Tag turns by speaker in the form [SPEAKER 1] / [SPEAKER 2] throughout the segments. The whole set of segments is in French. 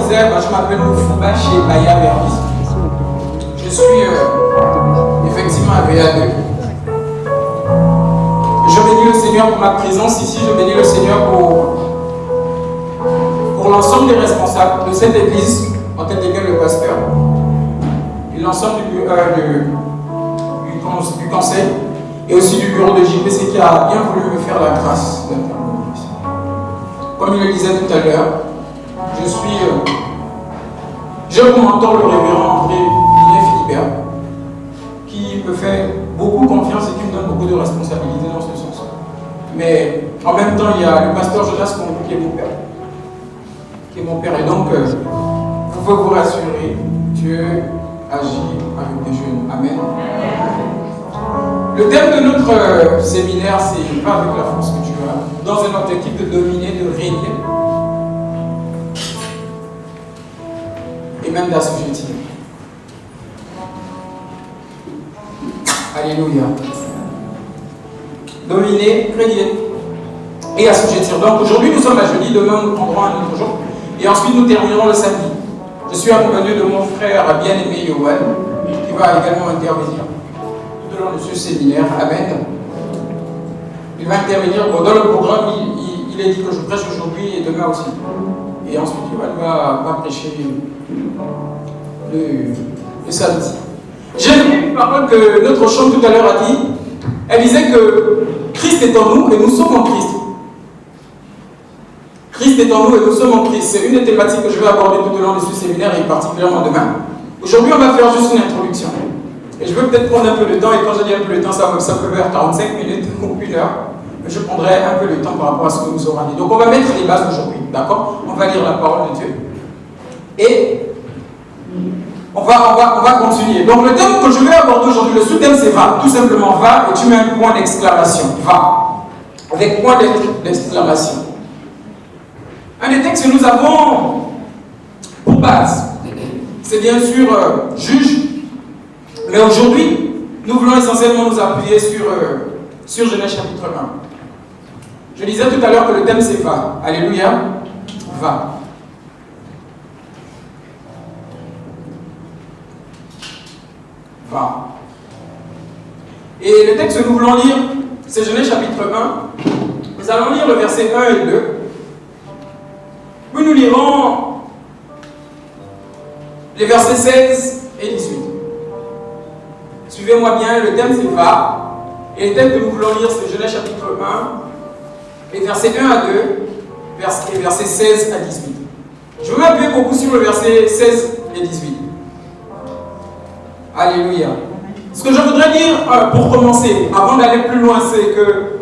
[SPEAKER 1] disait, je m'appelle Oufouba chez Baya Verbis. Je suis effectivement à VA2. Je bénis le Seigneur pour ma présence ici, je bénis le Seigneur pour l'ensemble des responsables de cette église, en tête desquels le pasteur, et l'ensemble du conseil, et aussi du bureau de JPC qui a bien voulu me faire la grâce d'intervenir ici. Comme il le disait tout à l'heure, j'ai pour mentor le révérend André Philibert, qui me fait beaucoup confiance et qui me donne beaucoup de responsabilités dans ce sens. Mais en même temps, il y a le pasteur Jonas Congo qui est mon père. Et donc, vous pouvez vous rassurer, Dieu agit avec des jeunes. Amen. Le thème de notre séminaire, c'est pas avec la force que tu as, dans un objectif de dominer, de régner, et même d'assujettir. Alléluia. Dominer, régner et assujettir. Donc aujourd'hui nous sommes à jeudi, demain nous prendrons un autre jour et ensuite nous terminerons le samedi. Je suis accompagné de mon frère bien-aimé Yohan qui va également intervenir tout au long de ce séminaire. Amen. Il va intervenir dans le programme, il est dit que je prêche aujourd'hui et demain aussi. Et ensuite il va prêcher le samedi. J'ai lu une parole que notre chante tout à l'heure a dit. Elle disait que Christ est en nous et nous sommes en Christ. Christ est en nous et nous sommes en Christ. C'est une des thématiques que je vais aborder tout au long de ce séminaire et particulièrement demain. Aujourd'hui, on va faire juste une introduction. Et je veux peut-être prendre un peu de temps, et quand je dis un peu de temps, ça peut faire 45 minutes ou 1 heure. Mais je prendrai un peu de temps par rapport à ce que nous aurons dit. Donc on va mettre les bases aujourd'hui, d'accord? On va lire la parole de Dieu. Et on va continuer. Donc le thème que je vais aborder aujourd'hui, le sous-thème c'est va. Tout simplement va, et tu mets un point d'exclamation. Va. Avec point d'exclamation. Un des textes que nous avons pour base, c'est bien sûr juge. Mais aujourd'hui, nous voulons essentiellement nous appuyer sur Genèse chapitre 1. Je disais tout à l'heure que le thème c'est va. Alléluia. Va. Va. Et le texte que nous voulons lire, c'est Genèse chapitre 1. Nous allons lire le verset 1 et 2. Puis nous lirons les versets 16 et 18. Suivez-moi bien, le thème c'est va. Et le thème que nous voulons lire, c'est Genèse chapitre 1, les versets 1 à 2, et versets 16 à 18. Je veux m'appuyer beaucoup sur le verset 16 et 18. Alléluia. Ce que je voudrais dire pour commencer, avant d'aller plus loin, c'est que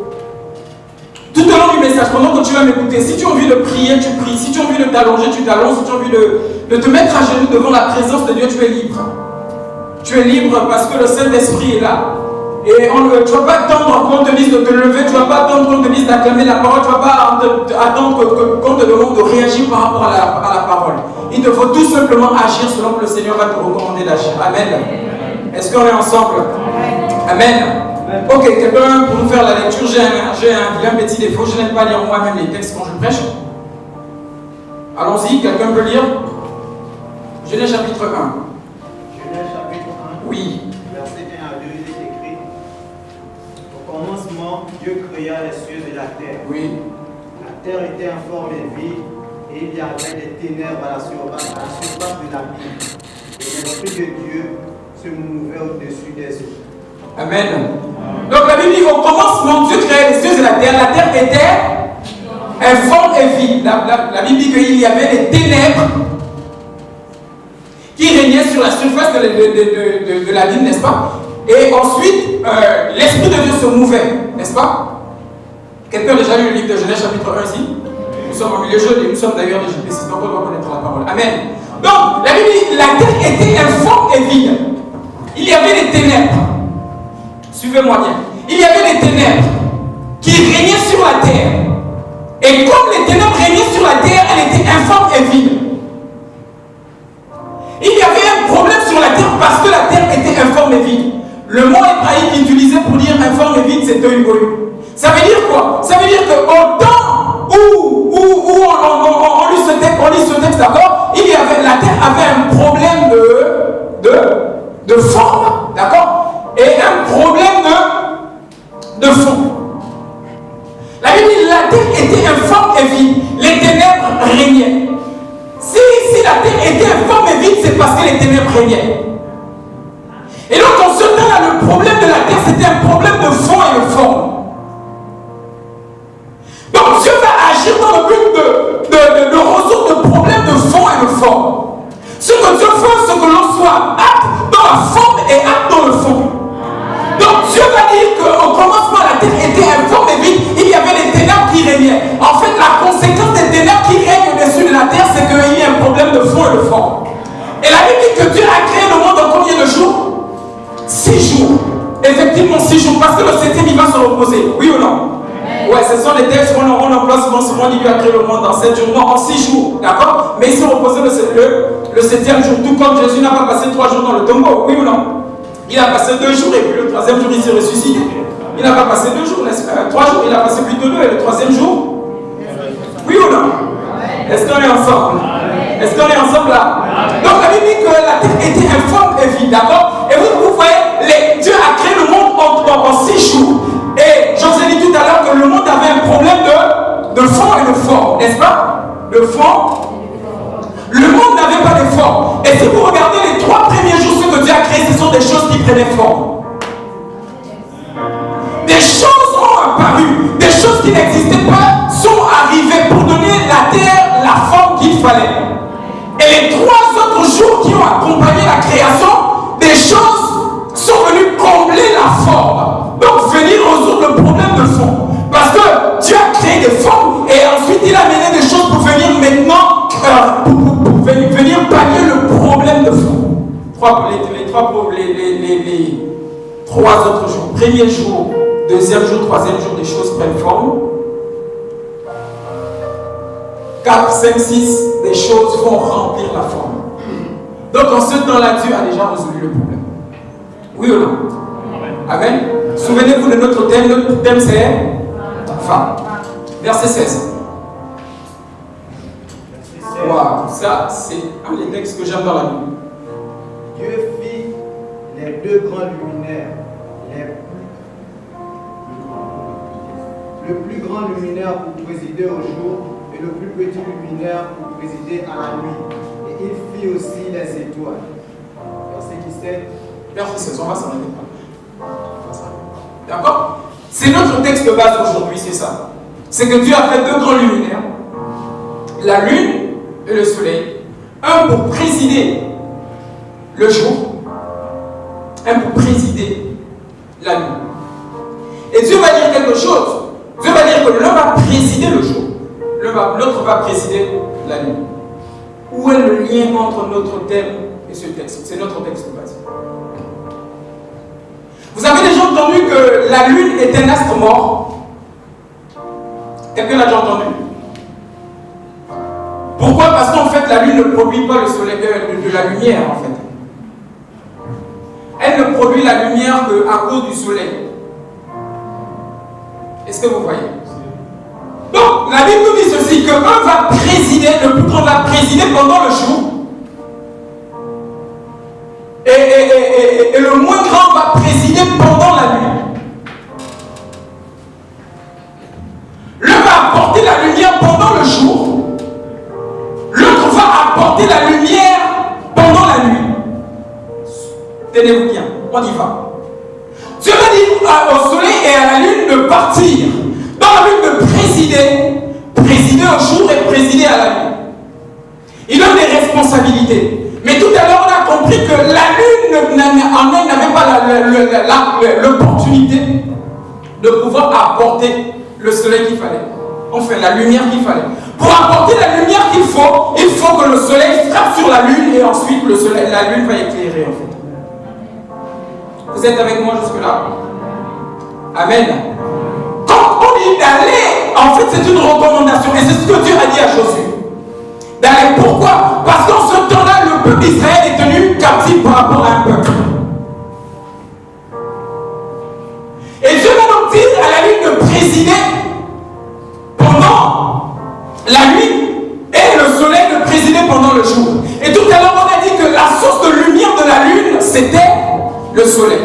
[SPEAKER 1] tout au long du message, pendant que tu vas m'écouter, si tu as envie de prier, tu pries. Si tu as envie de t'allonger, tu t'allonges. Si tu as envie de te mettre à genoux devant la présence de Dieu, tu es libre. Tu es libre parce que le Saint-Esprit est là. Et tu ne vas pas attendre qu'on te dise de te lever, tu ne vas pas attendre qu'on te dise d'acclamer la parole, tu ne vas pas attendre qu'on te demande de réagir par rapport à la parole. Il te faut tout simplement agir selon que le Seigneur va te recommander d'agir. Amen. Est-ce qu'on est ensemble? Amen. Ok, quelqu'un pour nous faire la lecture, j'ai un petit défaut, je n'aime pas lire moi-même les textes quand je prêche. Allons-y, quelqu'un peut lire? Genèse chapitre 1.
[SPEAKER 2] Genèse chapitre 1.
[SPEAKER 1] Oui.
[SPEAKER 2] Verset 1 à 2, il est écrit: au commencement, Dieu créa les cieux et la terre.
[SPEAKER 1] Oui.
[SPEAKER 2] La terre était informe et vide, et il y avait des ténèbres à la surface de la ville. Et l'Esprit de Dieu se mouvait au-dessus des eaux.
[SPEAKER 1] Amen. Donc la Bible dit au commencement, Dieu créait les cieux et la terre. La terre était informe et vide. La Bible dit qu'il y avait des ténèbres qui régnaient sur la surface de la ville, n'est-ce pas? Et ensuite, l'Esprit de Dieu se mouvait, n'est-ce pas? Quelqu'un a déjà lu le livre de Genèse chapitre 1 ici? Nous sommes au milieu jeudi, nous sommes d'ailleurs des JPC, donc on doit connaître la parole. Amen. Donc, la Bible dit la terre était informe et vide. Il y avait des ténèbres. Suivez-moi bien. Il y avait des ténèbres qui régnaient sur la terre. Et comme les ténèbres régnaient sur la terre, elle était informe et vide. Il y avait un problème sur la terre parce que la terre était informe et vide. Le mot hébraïque utilisé pour dire informe et vide, c'est tohu. Ça veut dire quoi? Ça veut dire qu'au temps où on lit ce texte, d'accord, il y problème de forme, d'accord, et un problème de fond. La Bible dit la terre était informe et vide, les ténèbres régnaient. Si la terre était informe et vide, c'est parce que les ténèbres régnaient. Et donc en ce temps-là, le problème de la terre, c'était un problème de fond et de forme. Donc Dieu va agir dans le but de résoudre le problème de fond et de forme. Ce que Dieu veut, c'est que l'on soit apte dans la forme et apte dans le fond. Donc Dieu va dire qu'au commencement, la terre était informe et vide, il y avait des ténèbres qui régnaient. En fait, la conséquence des ténèbres qui règnent au-dessus de la terre, c'est qu'il y a un problème de fond et de forme. Et la Bible dit que Dieu a créé le monde en combien de jours? 6 jours. Effectivement 6 jours, parce que le 7e il va se reposer. Oui ou non? Ouais, ce sont les textes qu'on emploie souvent. Souvent, il a créé le monde en 7 jours, non, en 6 jours, d'accord? Mais il s'est reposé le 7e jour, tout comme Jésus n'a pas passé 3 jours dans le tombeau, oui ou non? Il a passé 2 jours et puis le 3e jour, il s'est ressuscité. Il n'a pas passé 2 jours, 3 jours, il a passé plutôt 2 et le 3e jour? Oui ou non? Est-ce qu'on est ensemble? Est-ce qu'on est ensemble là? Donc la Bible dit que la terre était informe et vide, d'accord? Et vous voyez, Dieu a créé le monde en 6 jours. Et je vous ai dit tout à l'heure que le monde avait un problème de fond et de forme, n'est-ce pas? De fond. Le monde n'avait pas de forme. Et si vous regardez les 3 premiers jours, ce que Dieu a créé, ce sont des choses qui prenaient forme. Des choses ont apparu, des choses qui n'existaient pas sont arrivées pour donner la terre la forme qu'il fallait. Et les 3 autres jours qui ont accompagné la création, des choses sont venues combler la forme. Donc venir résoudre le problème de fond. Parce que Dieu a créé des formes et ensuite il a mené des choses pour venir maintenant, pour venir pallier le problème de fond. Les 3 autres jours. Premier jour, 2e jour, 3e jour, des choses prennent forme. 4, 5, 6, des choses vont remplir la forme. Donc en ce temps-là, Dieu a déjà résolu le problème. Oui ou non? Amen. Souvenez-vous de notre thème. Notre thème c'est femme. Verset 16. Waouh, ça c'est un des textes que j'aime dans la Bible.
[SPEAKER 2] Dieu fit les 2 grands luminaires, le plus grand luminaire pour présider au jour et le plus petit luminaire pour présider à la nuit. Et il fit aussi les étoiles. Verset 17.
[SPEAKER 1] Verset 16, on va s'en arrêter pas. D'accord? C'est notre texte de base aujourd'hui, c'est ça. C'est que Dieu a fait 2 grands luminaires, la lune et le soleil, un pour présider le jour, un pour présider la nuit. Et Dieu va dire quelque chose. Dieu va dire que l'un va présider le jour, l'autre va présider la nuit. Où est le lien entre notre thème et ce texte? C'est notre texte de base. Vous avez déjà entendu que la lune est un astre mort? Quelqu'un l'a déjà entendu? Pourquoi? Parce qu'en fait, la lune ne produit pas le soleil, de la lumière, en fait. Elle ne produit la lumière qu'à cause du soleil. Est-ce que vous voyez? Donc, la Bible nous dit ceci, qu'un va présider, le plus grand va présider pendant le jour, et le moins grand va présider pendant la nuit. L'un va apporter la lumière pendant le jour, l'autre va apporter la lumière pendant la nuit. Tenez-vous bien, on y va. Dieu va dire au soleil et à la lune de partir dans la lune de présider au jour et présider à la nuit. Il a des responsabilités. Mais tout à l'heure, on a compris que la lune en elle n'avait pas l'opportunité de pouvoir apporter le soleil qu'il fallait. Enfin, la lumière qu'il fallait. Pour apporter la lumière qu'il faut, il faut que le soleil frappe sur la lune et ensuite la lune va éclairer en fait. Vous êtes avec moi jusque-là? Amen. Quand on dit d'aller, en fait c'est une recommandation et c'est ce que Dieu a dit à Josué. D'aller, pourquoi? Parce qu'en ce temps-là, le peuple d'Israël est tenu captif par rapport à un peuple. Et Dieu va donc dire à la lune de présider pendant la nuit et le soleil de présider pendant le jour. Et tout à l'heure, on a dit que le soleil.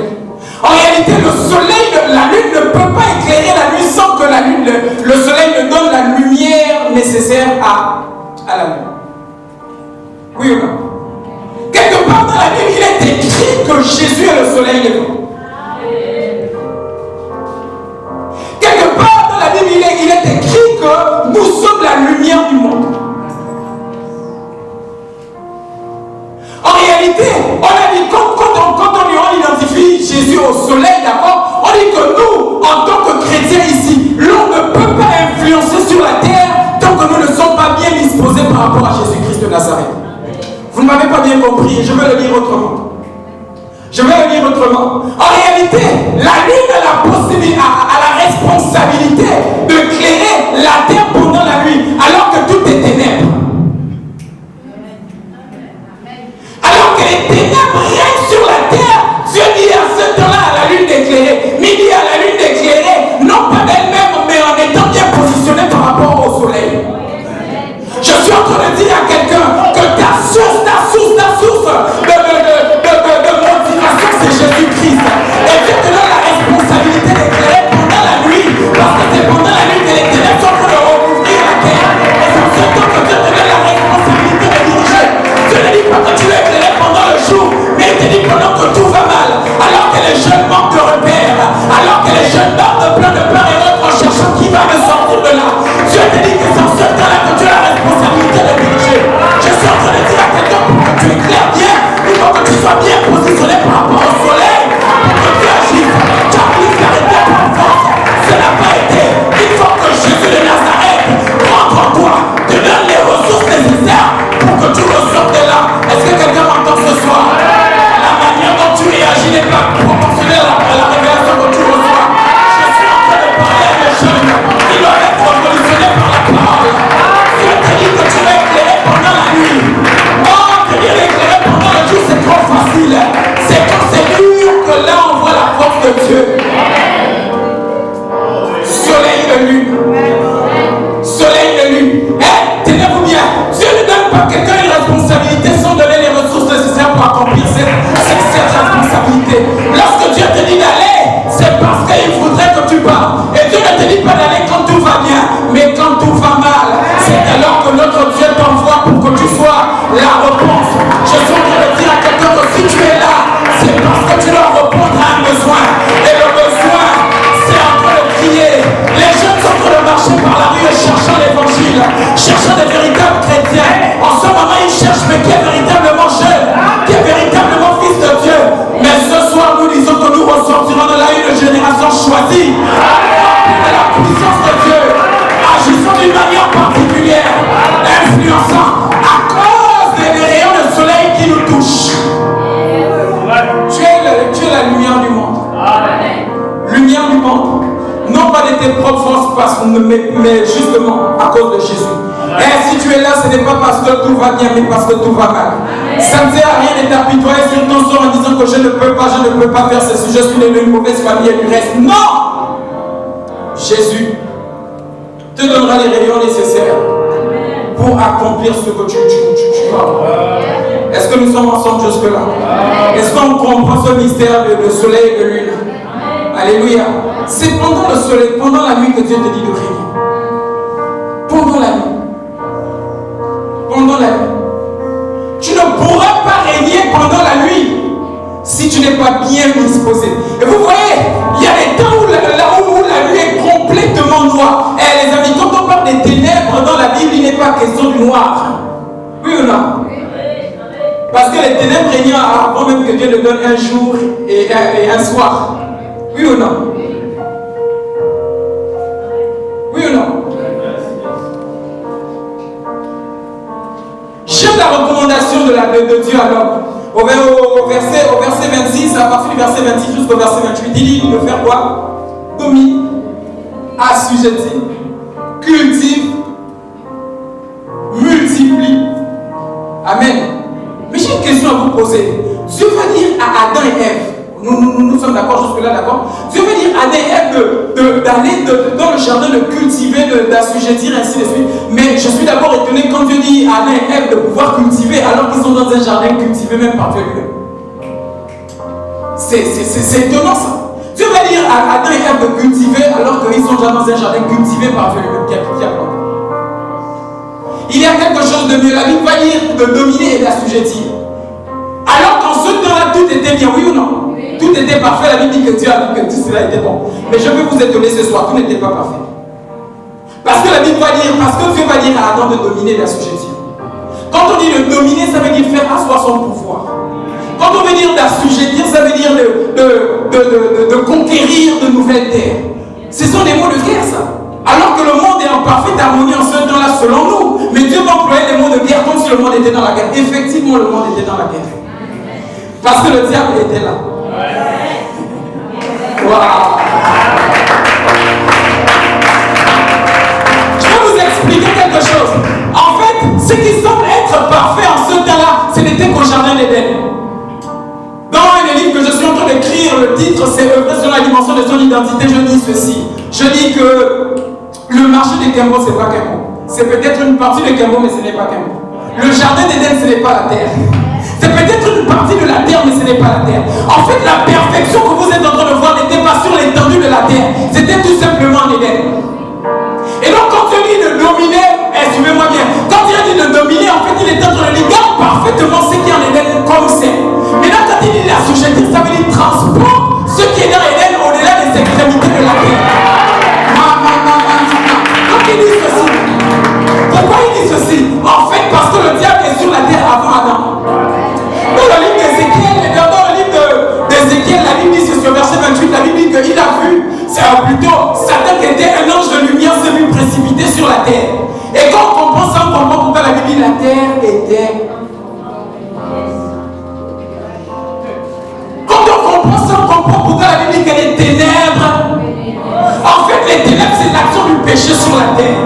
[SPEAKER 1] En réalité, le soleil, la lune ne peut pas éclairer la nuit sans que la lune, le soleil ne donne la lumière nécessaire à la nuit. Oui ou non? Quelque part dans la Bible, il est écrit que Jésus est le soleil levant. Quelque part dans la Bible, il est écrit que nous sommes la lumière du monde. En réalité, on a dit, quand on identifie Jésus au soleil, d'accord, on dit que nous, en tant que chrétiens ici, l'on ne peut pas influencer sur la terre tant que nous ne sommes pas bien disposés par rapport à Jésus-Christ de Nazareth. Vous ne m'avez pas bien compris, je vais le lire autrement. En réalité, la lune a la possibilité, a la responsabilité de éclairer la terre pendant la nuit, alors que tout est ténèbres. Alors que les ténèbres règnent sur la terre, Dieu dit à ce temps-là à la lune d'éclairer, mais il dit à la lune d'éclairer, non pas d'elle-même, mais en étant bien positionnée par rapport au soleil. Je suis en train de dire à quelqu'un que ta source de motivation, c'est Jésus-Christ. Et Dieu te donne la responsabilité d'éclairer pendant la nuit, parce que c'est pendant la nuit que les ténèbres sont en train de recouvrir la terre. Et c'est en ce temps que Dieu te donne la responsabilité de diriger. Dieu ne dit pas que tu veux éclairer pendant le jour, mais il te dit pendant que tout va mal, alors que les jeunes manquent de repères, alors que les jeunes meurent de plein de part et d'autres en cherchant qui va me sortir de là. Dieu te dit que c'est en ce temps-là que tu as la responsabilité de diriger. Je suis en train de dire à quelqu'un, pour que tu éclaires bien, il faut que tu sois bien positionné par rapport au soleil, pour que tu agisses. Car il s'arrêtait par force, ce n'a pas été. Il faut que Jésus de Nazareth rentre en toi, te donne les ressources nécessaires pour que tu ressortes de là. Est-ce que quelqu'un m'entend ce soir? La manière dont tu réagis n'est pas proportionnelle à la révélation que tu reçois. Je suis en train de parler à mes jeunes. Ils doivent être revolutionnés par la parole. Dieu te dit que tu vas éclairer pendant la nuit. Oh, te dire éclairer pendant le jour, c'est trop facile. C'est quand c'est dur que là on voit la force de Dieu. Soleil de lune. Soleil de lune. Tenez-vous bien. Dieu ne donne pas à quelqu'un une responsabilité sans donner les ressources nécessaires pour accomplir cette responsabilité. Lorsque Dieu te dit d'aller, c'est parce qu'il voudrait que tu partes. Et Dieu ne te dit pas d'aller quand tout va bien, mais quand tout va mal. C'est alors que notre Dieu t'envoie pour que tu sois la réponse. Je suis en train de dire à quelqu'un que si tu es là, c'est parce que tu dois répondre à un besoin. Et le besoin, c'est en train de crier. Les jeunes sont en train de marcher par la rue cherchant l'évangile, cherchant des véritables chrétiens. En ce moment, ils cherchent, mais qui est véritablement jeune, qui est véritablement fils de Dieu. Mais ce soir, nous disons que nous ressortirons de là une génération choisie, remplie de la puissance de Dieu, agissant d'une manière particulière, influençant à cause des rayons de soleil qui nous touchent. Tu es la lumière du monde. Lumière du monde. Non pas de tes propres forces, mais justement à cause de Jésus. Et si tu es là, ce n'est pas parce que tout va bien, mais parce que tout va mal. Ça ne sert à rien de t'apitoyer sur ton sort en disant que je ne peux pas faire ceci, je suis né d'une mauvaise famille et du reste. Non! Jésus te donnera les rayons nécessaires pour accomplir ce que tu vas. Est-ce que nous sommes ensemble jusque-là? Est-ce qu'on comprend ce mystère de soleil et de lune? Alléluia. C'est pendant le soleil, pendant la nuit que Dieu te dit de régner. Pendant la nuit. Pendant la nuit. Tu ne pourras pas régner pendant la nuit si tu n'es pas bien disposé. Et vous voyez, il y a des temps où la nuit est complètement noire. Et les amis, quand on parle des ténèbres dans la Bible, il n'est pas question du noir. Oui ou non? Parce que les ténèbres régnent avant même que Dieu ne donne un jour et un soir. Oui ou non? Oui ou non? J'aime la recommandation de Dieu à l'homme. Au verset 26, à partir du verset 26 jusqu'au verset 28, il dit de faire quoi? Domine, assujettis, cultive, multiplie. Amen. Mais j'ai une question à vous poser. Dieu va dire à Adam et Ève, nous sommes d'accord jusque-là, d'accord? Dieu veut dire à Adam et Ève d'aller dans le jardin, de cultiver, d'assujettir, ainsi de suite. Mais je suis d'abord étonné quand Dieu dit à Adam et Ève de pouvoir cultiver alors qu'ils sont dans un jardin cultivé même par Dieu lui-même. C'est étonnant ça. Dieu va dire à Adam et Ève de cultiver alors qu'ils sont déjà dans un jardin cultivé par Dieu lui-même qui a planté. Il y a quelque chose de mieux. La Bible va dire de dominer et d'assujettir. Alors qu'en ce temps-là, tout était bien, oui ou non? Tout était parfait. La Bible dit que Dieu a dit que tout cela était bon. Mais je veux vous étonner ce soir, tout n'était pas parfait. Parce que la Bible va dire, parce que Dieu va dire à Adam de dominer et d'assujettir. Quand on dit de dominer, ça veut dire faire asseoir son pouvoir. Quand on veut dire d'assujettir, ça veut dire de conquérir de nouvelles terres. Ce sont des mots de guerre, ça. Alors que le monde est en parfaite harmonie en ce temps-là, selon nous. Mais Dieu va employer des mots de guerre comme si le monde était dans la guerre. Effectivement, le monde était dans la guerre. Parce que le diable était là. Wow. Je vais vous expliquer quelque chose. En fait, ce qui semble être parfait en ce temps-là, ce n'était qu'au jardin d'Éden. Dans le livre que je suis en train d'écrire, le titre c'est œuvrer sur la dimension de son identité. Je dis ceci. Je dis que le marché des Kembo, ce n'est pas Kembo. C'est peut-être une partie de Kembo, mais ce n'est pas Kembo. Le jardin d'Éden, ce n'est pas la terre. C'est peut-être une partie de la terre, mais ce n'est pas la terre. En fait, la perfection que vous êtes en train de voir n'était pas sur l'étendue de la terre. C'était tout simplement en Éden. Et donc, quand Dieu dit de dominer, suivez-moi bien, quand Dieu dit de dominer, en fait, il est en train de dire, garde parfaitement ce qui est en Éden comme c'est. Mais là, quand il dit l'assujettir, ça veut dire transport ce qui est dans Éden au-delà des extrémités de la terre. Donc, il dit ceci. Pourquoi il dit ceci? En fait, parce que le diable est sur la terre avant Adam. Dans le livre d'Ézéchiel, la Bible dit, c'est sur verset 28, la Bible dit qu'il a vu, c'est plutôt Satan qui était un ange de lumière, s'est vu précipité sur la terre. Et quand on comprend ça, on comprend pourquoi la Bible dit la terre était. Quand on comprend ça, on comprend pourquoi la Bible dit qu'elle est ténèbres. En fait, les ténèbres, c'est l'action du péché sur la terre.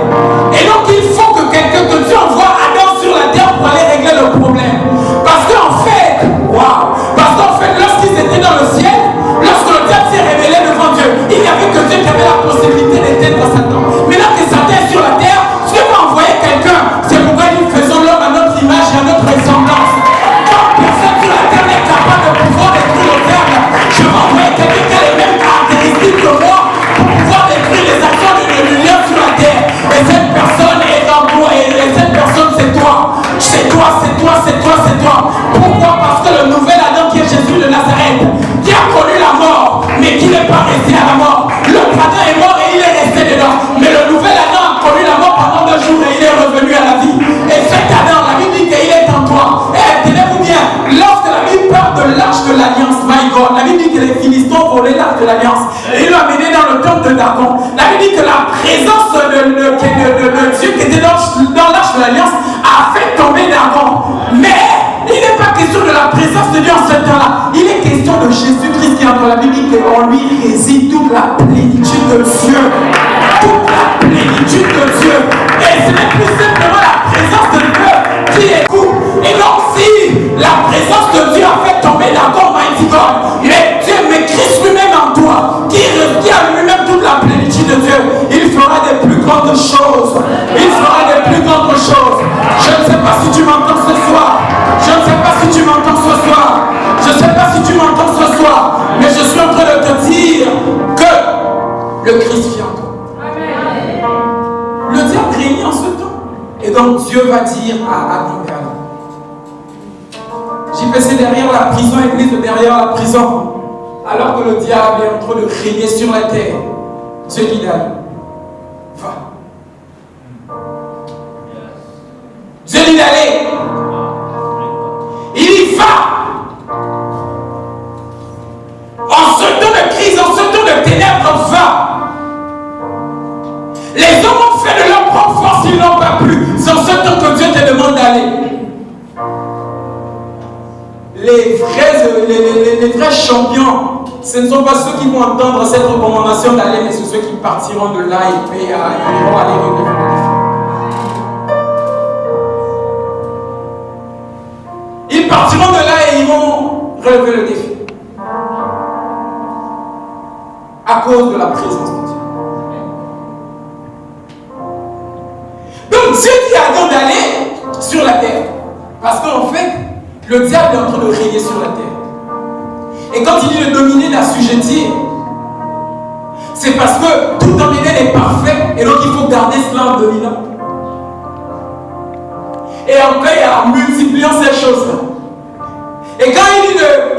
[SPEAKER 1] Et donc, il faut que quelqu'un, que Dieu envoie Adam sur la terre pour aller régler le problème. Parce qu'en fait, lorsqu'ils étaient dans le ciel, lorsque le diable s'est révélé devant Dieu, il n'y avait que Dieu qui avait la possibilité d'éteindre Satan. Maintenant que Satan est sur la terre, Dieu va envoyer quelqu'un. C'est pourquoi nous faisons l'homme à notre image et à notre ressemblance. Quand personne sur la terre n'est capable de pouvoir détruire le diable, je vais envoyer quelqu'un qui a les mêmes caractéristiques que moi pour pouvoir détruire les actions de l'union sur la terre. Et cette personne est dans toi, et cette personne c'est toi. C'est toi, c'est toi, c'est toi, c'est toi. Pourquoi? Parce que le nouvel Adam qui est Jésus de Nazareth, qui a connu la mort, mais qui n'est pas resté à la mort. L'autre Adam est mort et il est resté dedans. Mais le nouvel Adam a connu la mort pendant 2 jours et il est revenu à la vie. Et cet Adam, la Bible dit qu'il est en toi. Et tenez-vous bien, lorsque la Bible parle de l'arche de l'alliance, my God, la Bible dit que les Philistins ont volé l'arche de l'alliance et ils l'ont amené dans le temple de Dagon. La Bible dit que la présence de Dieu qui était dans l'arche de l'alliance a fait tomber Dagon. Mais il n'est pas question de la présence de Dieu en ce temps-là. Il est question de Jésus-Christ qui est entre la Bible et en lui réside toute la plénitude de Dieu. Toute la plénitude de Dieu. Et ce n'est plus simplement la présence de Dieu qui est tout. Et donc si la présence de Dieu a fait tomber Dagon, mighty God, mais Dieu, mais Christ lui-même en toi, qui a lui-même toute la plénitude de Dieu, il fera des plus grandes choses. Il fera des plus grandes choses. Je ne sais pas si tu m'entends ce soir. Je ne sais pas si tu m'entends ce soir. Je ne sais pas si tu m'entends ce soir. Mais je suis en train de te dire que le Christ vient en toi. Le diable régnait en ce temps. Et donc Dieu va dire à Adam et Ève, JPC derrière la prison, Église derrière la prison. Alors que le diable est en train de régner sur la terre, Dieu dit d'aller. Va. Dieu dit d'aller. Il y va. En ce temps de crise, en ce temps de ténèbres, va. Les hommes ont fait de leur propre force, ils n'ont pas pu. C'est en ce temps que Dieu te demande d'aller. Les vrais champions, ce ne sont pas ceux qui vont entendre cette recommandation d'aller, mais c'est ceux qui partiront de là et iront aller relever le défi. Ils partiront de là et ils vont relever le défi. À cause de la présence de Dieu. Donc Dieu dit à Adam d'aller sur la terre. Parce qu'en fait, le diable est en train de régner sur la terre. Et quand il dit de dominer, d'assujettir, c'est parce que tout dominé est parfait et donc il faut garder cela en dominant. Et après, en multipliant ces choses-là. Et quand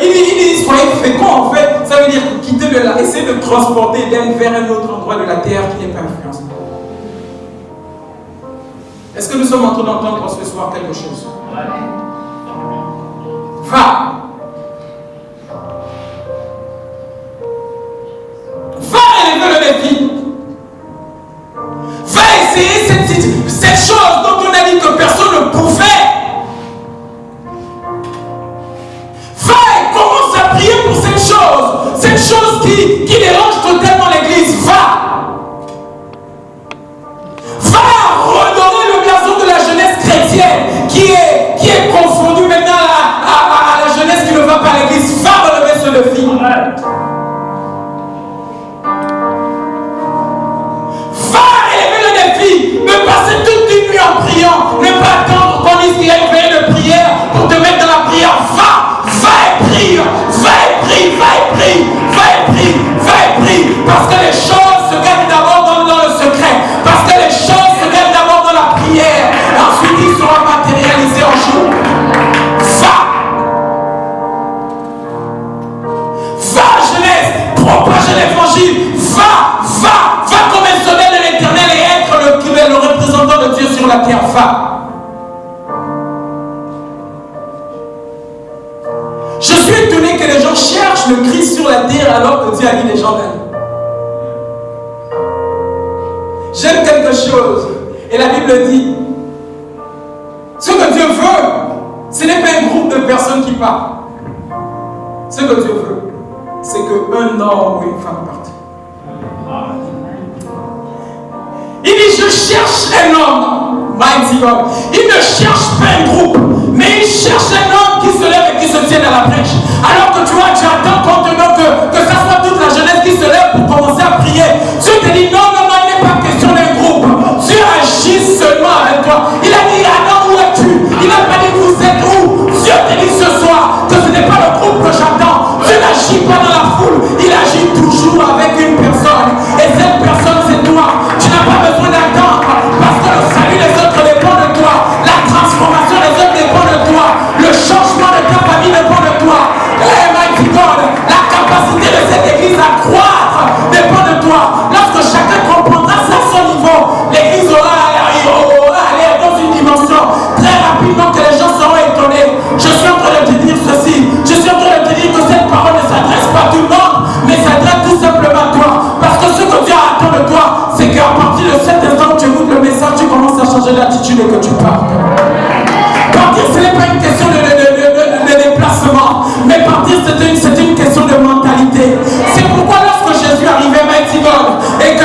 [SPEAKER 1] il dit soyez fécond, en fait, ça veut dire quitter de là, essayer de transporter d'elle vers un autre endroit de la terre qui n'est pas influencé. Est-ce que nous sommes en train d'entendre ce soir quelque chose? Va. Va élever le défi. Va essayer cette chose dont on a dit que personne ne pouvait. Va et commence à prier pour cette chose qui dérange totalement l'église. Va redonner le blason de la jeunesse chrétienne qui est confondue maintenant à la jeunesse qui ne va pas à l'église. Va relever ce défi. Ne passer toute une nuit en priant, ne pas attendre qu'on dise qu'il y a une veille de prière pour te mettre dans la prière. Va et prie, parce que les choses se gagnent d'abord dans le secret, parce que les choses se gagnent d'abord dans la prière, ensuite ils seront matérialisés en jour. Va jeunesse, propage l'évangile, va comme un soldat de l'éternel et être le représentant de Dieu sur la terre. Va. Je suis étonné que les gens cherchent le Christ sur la terre alors que Dieu a dit les gens d'aller. J'aime quelque chose et la Bible dit ce que Dieu veut, ce n'est pas un groupe de personnes qui partent. Ce que Dieu veut, c'est qu'un homme ou une femme parte. Il dit je cherche un homme, mighty God. Il ne cherche pas un groupe, mais il cherche un homme qui se lève et qui se tienne à la brèche. Alors que tu vois, tu attends contenant que ça soit toute la jeunesse qui se lève pour commencer à prier. Dieu te dit non, il n'est pas question d'un groupe. Dieu agit seulement avec toi. Il a dit Adam, où es-tu? Il n'a pas dit vous êtes où? Dieu te dit ce soir que ce n'est pas le groupe que j'attends. Dieu n'agit pas dans la foule, il agit toujours avec une personne. Et cette personne, c'est toi. Tu n'as pas besoin d'attendre parce que le salut des autres dépend de toi. La transformation des autres dépend de toi. Le changement de ta famille dépend de toi. Hey, mighty God, la capacité de cette église à croître dépend de toi. Lorsque chacun comprendra ça à son niveau, l'église aura aller dans une dimension très rapidement que les gens seront étonnés. Je suis en train de te dire ceci. Je suis en train de te dire que cette parole ne s'adresse pas à tout le monde, mais s'adresse tout simplement à toi. Parce que ce que Dieu attend de toi, c'est qu'à partir de cet instant que tu écoutes le message, tu commences à changer d'attitude et que tu partes. Partir, ce n'est pas une question de déplacement, mais partir, c'est une question de mentalité. C'est pourquoi lorsque Jésus arrivait, mighty God, et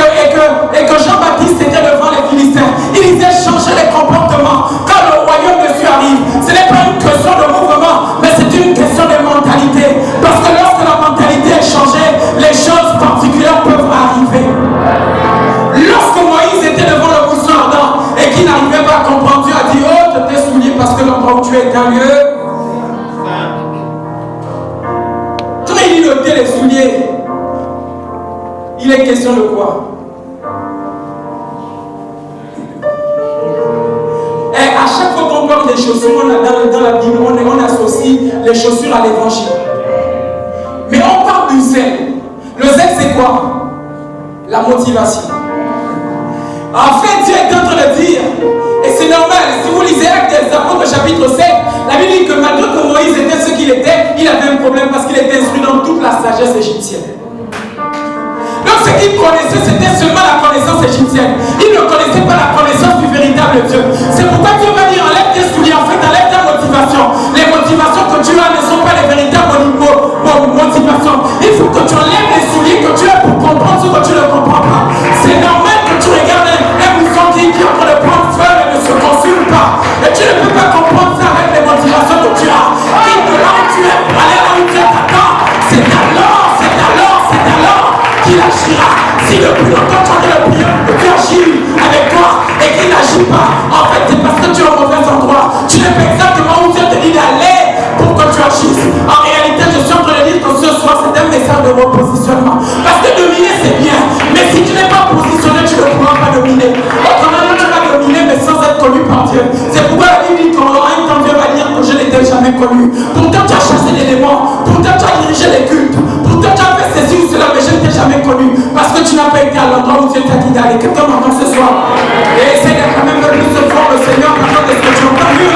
[SPEAKER 1] que Jean-Baptiste était devant les Philistins, il disait changer les comportements. Quand le royaume de Dieu arrive, ce n'est pas une question de mouvement, mais c'est une question de mentalité. Parce que lorsque la mentalité est changée, les choses particulières peuvent arriver. Lorsque Moïse était devant le buisson ardent et qu'il n'arrivait pas à comprendre, Dieu a dit ôte tes souliers parce que l'endroit où tu es est un lieu. Quand il dit ôter les souliers, il est question de quoi? Et à chaque fois qu'on parle des chaussures, dans la Bible, on associe les chaussures à l'évangile. Mais on parle du zèle. Le zèle, c'est quoi? La motivation. En fait, Dieu est en train de dire, et c'est normal, si vous lisez Actes des Apôtres chapitre 7, la Bible dit que malgré que Moïse était ce qu'il était, il avait un problème parce qu'il était instruit dans toute la sagesse égyptienne. Donc ce qu'il connaissait, c'était seulement la connaissance égyptienne. Il ne connaissait pas la connaissance du véritable Dieu. C'est pourquoi Dieu va dire, enlève tes souliers, en fait, enlève ta motivation. Les motivations que tu as ne sont pas les véritables motivations. Il faut que tu enlèves les souliers que tu as pour comprendre ce que tu ne comprends pas. C'est normal que tu regardes un mousson qui est en train de prendre feu et ne se consume pas. Et tu ne peux pas comprendre ça avec les motivations que tu as. Quitte là où tu es pour aller là où Dieu t'attend. C'est alors qu'il agira. Si depuis longtemps tu as de la prière, que Dieu agit avec toi et qu'il n'agit pas, en fait c'est parce que tu es au mauvais endroit. Tu n'es pas exactement où Dieu te dit d'aller pour que tu agisses. En réalité, je suis en train de dire que ce soir, de repositionnement. Parce que dominer, c'est bien. Mais si tu n'es pas positionné, tu ne pourras pas dominer. Autrement, tu vas dominer, mais sans être connu par Dieu. C'est pourquoi la Bible dit qu'en un temps, Dieu va dire que je n'étais jamais connu. Pourtant, tu as chassé les démons. Pourtant, tu as dirigé les cultes. Pourtant, tu as fait ceci ou cela, mais je ne t'ai jamais connu. Parce que tu n'as pas été à l'endroit où Dieu t'a dit d'aller. Quelqu'un m'entend ce soir? Et essaye d'être quand même le plus fort, le Seigneur, maintenant de ce que tu entends. Oui,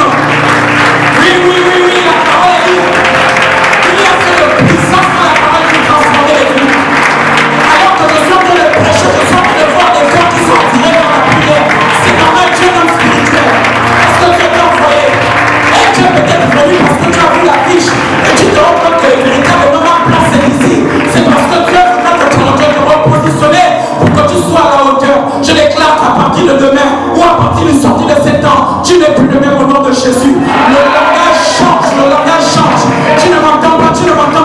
[SPEAKER 1] la parole est libre. Il y a fait de puissance dans la parole qui transforme les vies. Alors que je suis en train de prêcher, je suis en train de voir des cœurs qui sont attirés dans la prière. C'est normal, Dieu est un spirituel. Parce que Dieu t'a envoyé. Et Dieu peut être venu parce que tu as vu l'affiche. Et tu te rends compte que le véritable moment place est ici. C'est parce que Dieu voudra que tu es en train de te repositionner pour que tu sois à la hauteur. Je déclare qu'à partir de demain ou à partir du sortie de 7 ans, tu n'es plus le même au nom de Jésus. Le langage change. Tu ne m'entends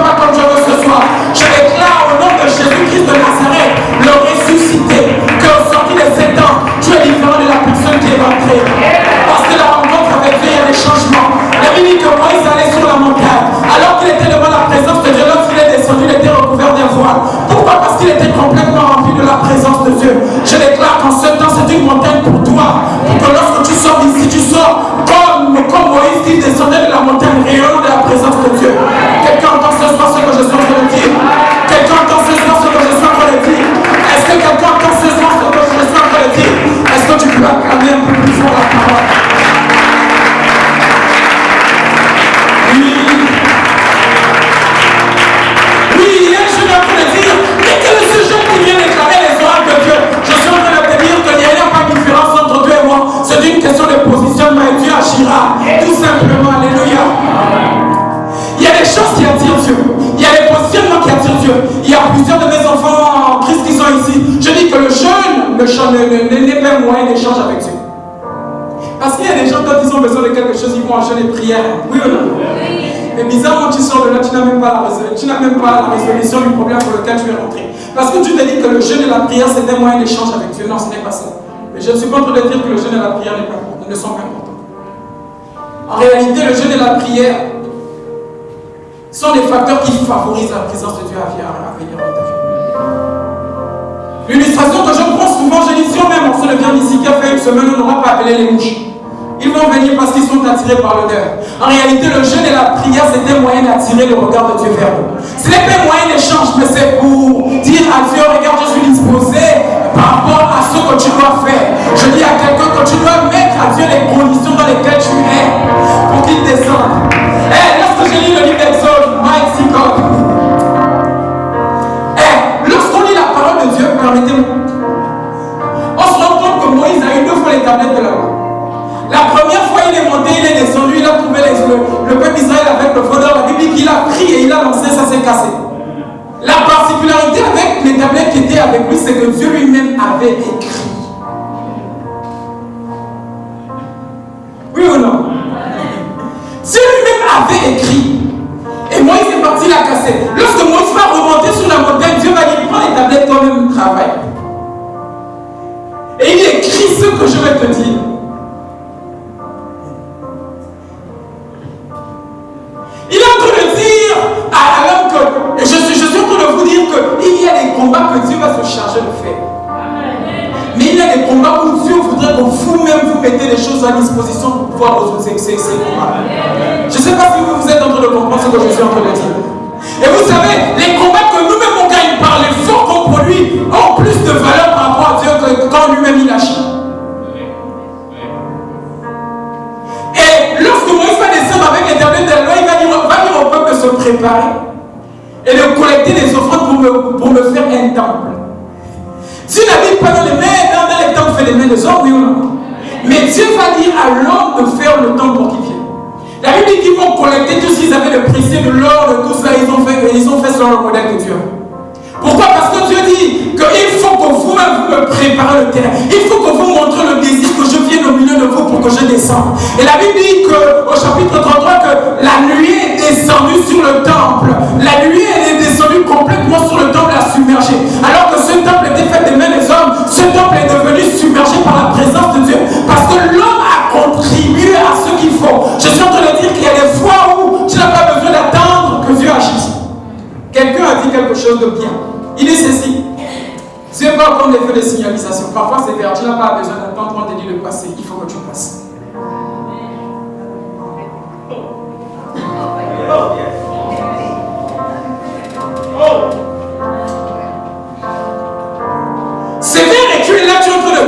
[SPEAKER 1] pas comme je veux ce soir. Je déclare au nom de Jésus-Christ de Nazareth, le ressuscité, qu'au sorti de 7 ans, tu es différent de la personne qui est entrée. Parce que la rencontre avec Dieu, il y a des changements. La Bible dit que Moïse allait sur la montagne, alors qu'il était devant la présence de Dieu. Lorsqu'il est descendu, il était recouvert d'un voile. Pourquoi? Parce qu'il était complètement rempli de la présence de Dieu. Je déclare qu'en ce temps, c'est une montagne pour toi. Pour que lorsque tu sors d'ici, tu sors comme Moïse qui descendait de la montagne, rayonnant de la présence de Dieu. Quelqu'un entend ce soir ce que je suis en train de dire? Quelqu'un entend ce soir ce que je suis en train de dire? Est-ce que quelqu'un entend ce soir ce que je suis en train de dire? Est-ce que tu peux acclamer un peu plus fort la parole? Oui, je suis en train de dire, dès que le sujet qui vient déclarer les oracles de Dieu, je suis en train de te dire qu'il n'y a pas de différence entre Dieu et moi. C'est une question de positionnement et Dieu agira. Tout simplement, alléluia. Il y a des choses qui attirent Dieu. Il y a des positionnements qui attirent Dieu. Il y a plusieurs de mes enfants en Christ qui sont ici. Je dis que le jeûne n'est pas un moyen d'échange avec Dieu. Parce qu'il y a des gens, quand ils ont besoin de quelque chose, ils vont en jeûne et prière. Oui ou non? Mais bizarrement, tu sors de là, tu n'as même pas la résolution du problème pour lequel tu es rentré. Parce que tu te dis que le jeûne et la prière, c'est un moyen d'échange avec Dieu. Non, ce n'est pas ça. Mais je ne suis pas en train de dire que le jeûne et la prière ne sont pas importants. En réalité, le jeûne et la prière sont des facteurs qui favorisent la présence de Dieu à venir dans ta vie. L'illustration que je prends souvent, je dis, si on met un morceau de viande ici qui a fait une semaine, on n'aura pas appelé les mouches. Ils vont venir parce qu'ils sont attirés par l'odeur. En réalité, le jeûne et la prière, c'est un moyen d'attirer le regard de Dieu vers nous. Ce n'est pas un moyen d'échange, mais c'est pour dire à Dieu, regarde, je suis disposé par rapport à ce que tu dois faire. Je dis à quelqu'un que tu dois mettre à Dieu les conditions dans lesquelles tu es pour qu'il descende. Lorsque je lis le livre d'Exode, Mike Sikot, lorsqu'on lit la parole de Dieu, permettez-moi, on se rend compte que Moïse a eu 2 fois les tablettes de la loi. La première fois, il est monté, il est descendu, il a trouvé le peuple Israël avec le faudeur. La Bible dit qu'il a pris et il a lancé, ça s'est cassé. La particularité avec les tablettes qui étaient avec lui, c'est que Dieu lui-même avait écrit. Oui ou non? Dieu lui-même avait écrit. Et Moïse est parti la casser. Lorsque Moïse va remonter sur la montagne, Dieu va lui prendre les tablettes quand même travail. Et il écrit ce que je vais te dire. Il est en train de dire à l'homme que, et je suis en train de vous dire qu'il y a des combats que Dieu va se charger de faire. Mais il y a des combats où Dieu voudrait que vous-même vous mettez les choses à disposition pour pouvoir résoudre ces combats. Je ne sais pas si vous êtes en train de comprendre ce que je suis en train de dire. Et vous savez, les combats que nous-mêmes on gagne par l'effort qu'on produit ont plus de valeur par rapport à Dieu que quand lui-même il agit. Et lorsque Moïse va descendre avec les tablettes de la loi, il va dire au peuple de se préparer et de collecter des offrandes pour me faire un temple. Dieu n'habite pas dans les mains, dans les temples fait les mains des hommes, oui ou non? Mais Dieu va dire à l'homme de faire le temple pour qu'il vienne. La Bible dit qu'ils vont collecter tout ce qu'ils avaient de précieux, de l'or, de tout ça, ils ont fait selon le modèle de Dieu. Pourquoi? Parce que Dieu dit qu'il faut que vous-même vous me préparez le terrain. Il faut que vous montrez le désir que je vienne au milieu de vous pour que je descende. Et la Bible dit qu'au chapitre 33 que la nuée est descendue sur le temple. La nuée est descendue complètement sur le temple, la submergée. Alors que ce temple était fait des mains des hommes, ce temple est devenu submergé par la présence de Dieu. Parce que l'homme a contribué à ce qu'il faut. Je suis en train de dire qu'il y a des fois où tu n'as pas besoin d'attendre que Dieu agisse. Quelqu'un a dit quelque chose de Il dit ceci. Dieu pas comme des feux de signalisation. Parfois c'est vers, tu n'as pas besoin d'attendre quand on te dit de passer. Il faut que tu passes. C'est vert et tu es là, tu es en train de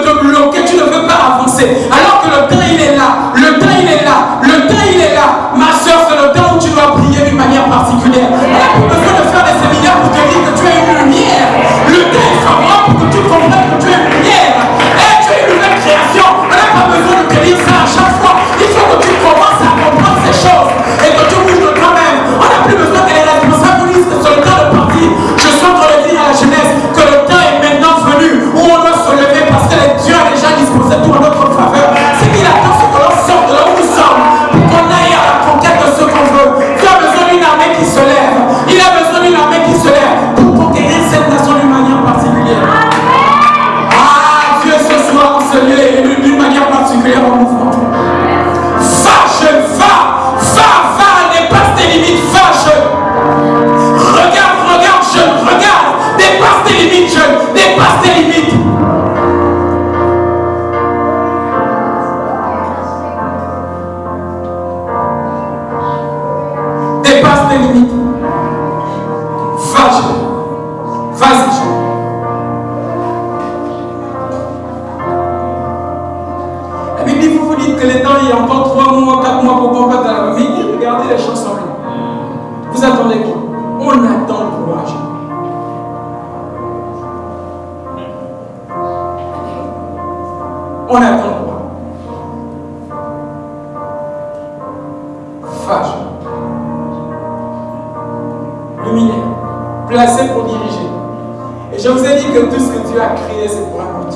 [SPEAKER 1] te bloquer, tu ne veux pas avancer. Alors que le temps il est là, le temps il est là, le temps il est là. Ma soeur, c'est le temps où tu dois prier d'une manière particulière. Elle n'a pas besoin de faire des séminaires pour te dire que tu es une lumière. Le temps est favorable pour que tu comprennes que tu es une lumière. Et tu es une nouvelle création. Elle n'a pas besoin de te dire ça à chaque fois. Il faut que tu commences à comprendre ces choses et que tu bouges de toi-même. On n'a plus besoin que les responsabilistes sur le temps de partir. Je suis en train de dire à la jeunesse que le temps est maintenant venu où on doit se lever parce que Dieu a déjà disposé tout en notre faveur. C'est qu'il attend ce que l'on sorte de là où nous sommes pour qu'on aille à la conquête de ce qu'on veut. Dieu a besoin d'une armée qui se lève. Il a besoin d'une armée qui se lève pour conquérir cette nation d'une manière particulière. Ah, Dieu ce soir, ce lieu est d'une manière particulière en mouvement. Va, jeune, va, dépasse tes limites, va, jeune. Regarde, jeune, regarde. Dépasse tes limites, jeune, dépasse tes limites. Dépasse tes limites. Va, jeune. Vas-y, jeune. La Bible dit, vous dites que les temps, il y a encore 3 mois, 4 mois pour qu'on parte à la famille. Regardez les choses sont là. Vous attendez quoi? On attend le courage. On attend quoi? Fâche. Luminaire. Placé pour diriger. Et je vous ai dit que tout ce que Dieu a créé, c'est pour un but.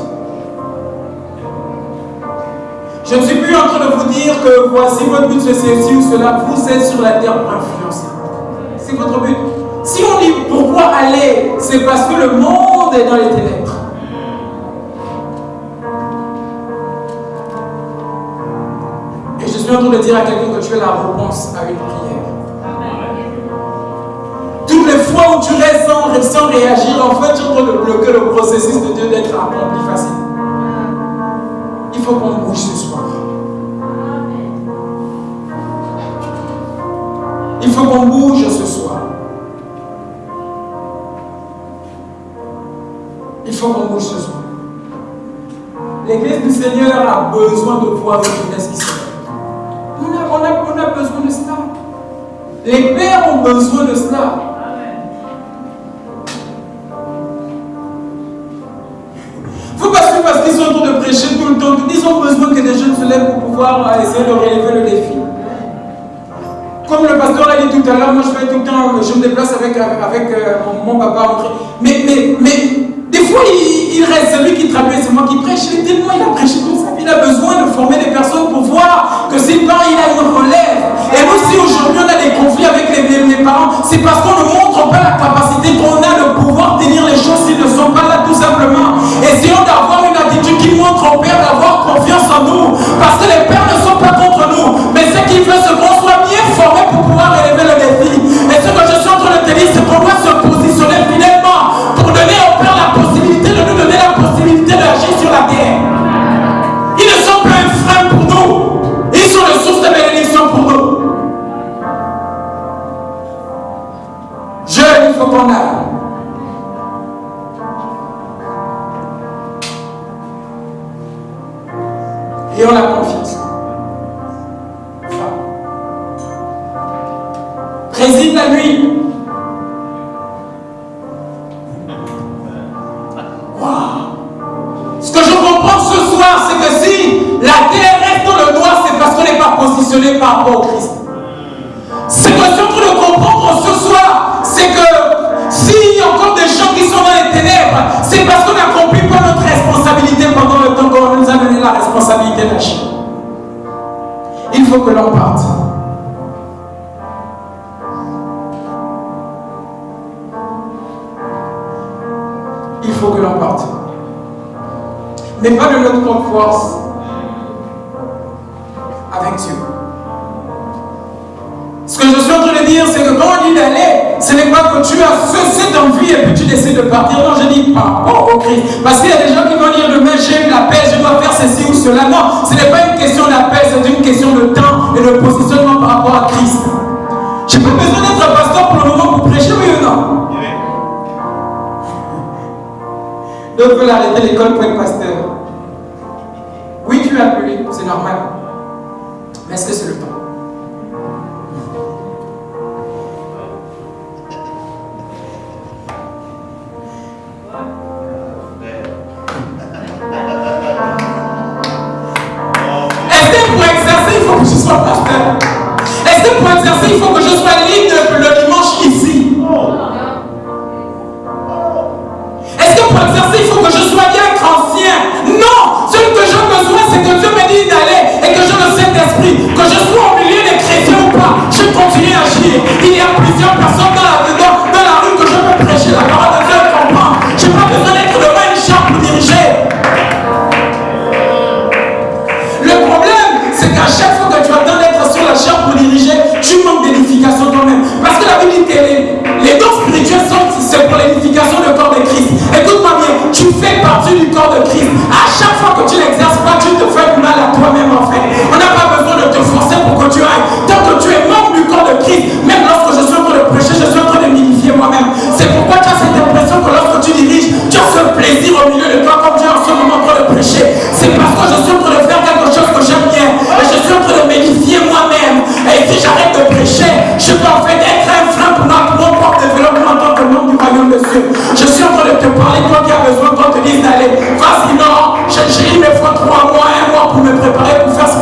[SPEAKER 1] Je ne suis plus en train de vous dire que voici votre but, c'est ceci ou cela. Vous êtes sur la terre pour influencer. C'est votre but. Si on dit pourquoi aller, c'est parce que le monde est dans les ténèbres. Et je suis en train de dire à quelqu'un que tu es la réponse à une prière. Toutes les fois où tu restes sans réagir, en fait, tu es en train de bloquer le processus de Dieu d'être accompli facile. Il faut qu'on bouge ce soir. Il faut qu'on bouge ce soir. Il faut qu'on bouge ce soir. L'Église du Seigneur a besoin de voir une jeunesse qui se lève. On a besoin de cela. Les pères ont besoin de cela. Faut pas suivre parce qu'ils sont en train de prêcher tout le temps. Ils ont besoin que des jeunes se lèvent pour pouvoir essayer de relever le défi. Comme le pasteur l'a dit tout à l'heure, moi je fais tout le temps, je me déplace avec mon papa. Mais des fois il reste celui qui traduit, c'est moi qui prêche. Tellement il a prêché tout ça. Il a besoin de former des personnes pour voir que ses parents, il a une relève. Et nous, si aujourd'hui on a des conflits avec les parents, c'est parce qu'on ne montre pas la capacité qu'on a de pouvoir tenir les choses s'ils ne sont pas là, tout simplement. Essayons d'avoir une attitude qui montre au Père d'avoir confiance en nous. Parce que les pères ne sont pas contre nous, mais ce qu'il veut, c'est qu'on soit bien formés pour pouvoir relever le défi. Et ce que je suis en train de te dire, c'est qu'on doit se positionner fidèlement pour donner au Père la possibilité de nous donner la possibilité d'agir sur la terre. Ils ne sont pas un frein pour nous. Ils sont la source de bénédiction pour nous. Jeunes, il faut qu'on aille. Et on a confiance. Réside la nuit. Wow. Ce que je comprends ce soir, c'est que si la terre reste dans le noir, c'est parce qu'on n'est pas positionné par rapport au Christ. Ce que je suis en train de comprendre ce soir, c'est que s'il y a encore des gens qui sont dans les ténèbres, c'est parce qu'on n'accomplit pas notre responsabilité pendant le temps qu'on nous a donné la responsabilité d'agir. Il faut que l'on parte. Il faut que l'on parte. Mais pas de notre propre force. Avec Dieu. Ce que je suis en train de dire, c'est que quand on dit d'aller, Ce n'est pas que tu as cette envie et puis tu décides de partir. Non, je dis par rapport au Christ. Parce qu'il y a des gens qui vont dire demain j'ai eu l'appel, je dois faire ceci ou cela. Non, ce n'est pas une question d'appel, c'est une question de temps et de positionnement par rapport à Christ. Je n'ai pas besoin d'être pasteur pour le moment pour prêcher, oui ou non? D'autres veulent arrêter l'école pour être pasteur. Oui, tu l'as appelé, c'est normal. Mais est-ce que c'est le temps? Est-ce que pour exercer, il faut que je sois pasteur? Est-ce que pour exercer, il faut que je sois libre le dimanche ici? Est-ce que pour exercer, il faut que je sois bien ancien? Non! Ce que j'ai besoin, c'est que Dieu me dise d'aller et que je le Saint-Esprit, que je sois au milieu des chrétiens ou pas, je continue à agir. Il y a plusieurs personnes dans la rue que je peux prêcher la parole de Dieu et comprendre. Je n'ai pas besoin d'être devant une chambre pour diriger. Le problème, c'est qu'à chaque fois que tu attends d'être sur la chambre pour diriger, tu manques d'édification toi-même. Parce que la Bible dit que les dons spirituels c'est pour l'édification du corps de Christ. Écoute-moi bien, tu fais partie du corps de Christ. À chaque fois que tu n'exerces pas, tu te fais du mal à toi-même en fait. On n'a pas besoin de te forcer pour que tu ailles. Tant que tu es membre du corps de Christ, même lorsque je suis en train de prêcher, je suis en train de m'édifier moi-même. C'est pourquoi tu as cette impression que lorsque tu diriges, tu as ce plaisir au milieu de toi comme tu es en ce moment en train de prêcher. C'est parce que je suis en train de faire quelque chose que j'aime bien. Et je suis en train de m'édifier moi-même. Et si j'arrête de prêcher, je peux en fait être un frein pour mon propre développement en tant que membre du royaume de Dieu. Je suis en train de te parler, toi qui as besoin qu'on te dise d'aller. Vas-y, non, j'ai eu mes fois 3 mois, 1 mois pour me préparer pour faire ça.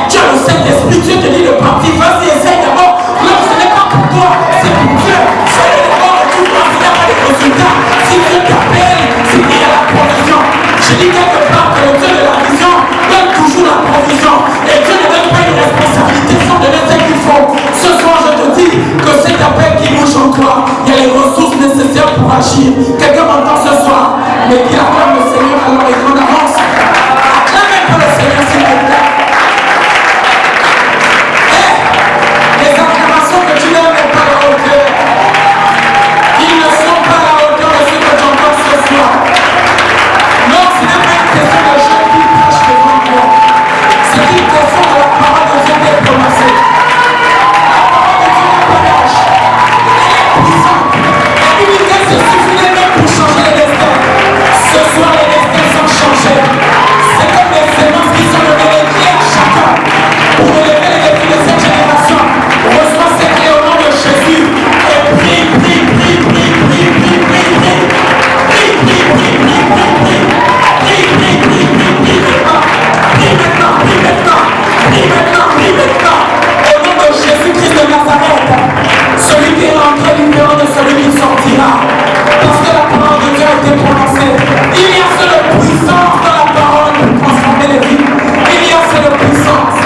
[SPEAKER 1] Tu as le Saint-Esprit, Dieu te dit de partir. Vas-y, essaye d'abord. Non, ce n'est pas pour toi, c'est pour Dieu. Fais-le d'abord et tu vois s'il n'y a pas de résultats. Si Dieu t'appelle, c'est qu'il y a la provision. Je dis quelque part que le Dieu de la vision donne toujours la provision. Et Dieu ne donne pas une responsabilité sans donner ce qu'il faut. Ce soir, je te dis que cet appel qui bouge en toi, il y a les ressources nécessaires pour agir. Quelqu'un m'entend ce soir, mais qui acclame le Seigneur alors et qu'on avance. Acclame un peu le Seigneur, s'il te plaît. Les acclamations que tu donnes n'est pas à la hauteur. Ils ne sont pas à la hauteur de ce que tu entends ce soir. Non, ce n'est pas une question de gens qui prêchent devant toi. C'est une question de la parole de Dieu qui est prononcée. La parole de Dieu n'a pas d'âge. Elle est puissante. La Bible dit qu'elle se suffit même pour changer les destins. Ce soir, les destins sont changés. C'est comme les sémences qui sont données à chacun pour relever les défis de cette génération. Reçois cette clé au nom de Jésus et prie, prie, prie, prie, prie, prie, prie, prie. Prie, prie, prie, prie, prie, prie. Prie, prie, prie, prie, prie maintenant. Prie maintenant, prie maintenant. Prie maintenant, prie maintenant. Au nom de Jésus-Christ de Nazareth, celui qui est rentré différent de celui qui sortira. Parce que la parole de Dieu a été prononcée. Il y a seule puissance dans la parole pour transformer les vies. Il y a seule puissance.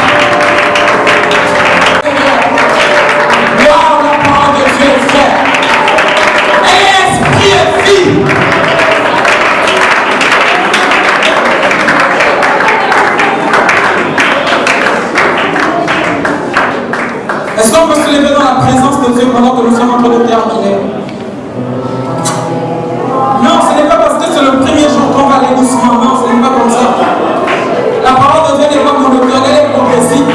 [SPEAKER 1] Waouh, la parole de Dieu est vraie. Elle est esprit et vie. Est-ce qu'on peut se lever dans la présence de Dieu pendant que nous sommes en train de terminer? Non, ce n'est pas parce que c'est le premier jour qu'on va aller doucement. Non, ce n'est pas comme ça. La parole de Dieu n'est pas monotonne, elle est progressive.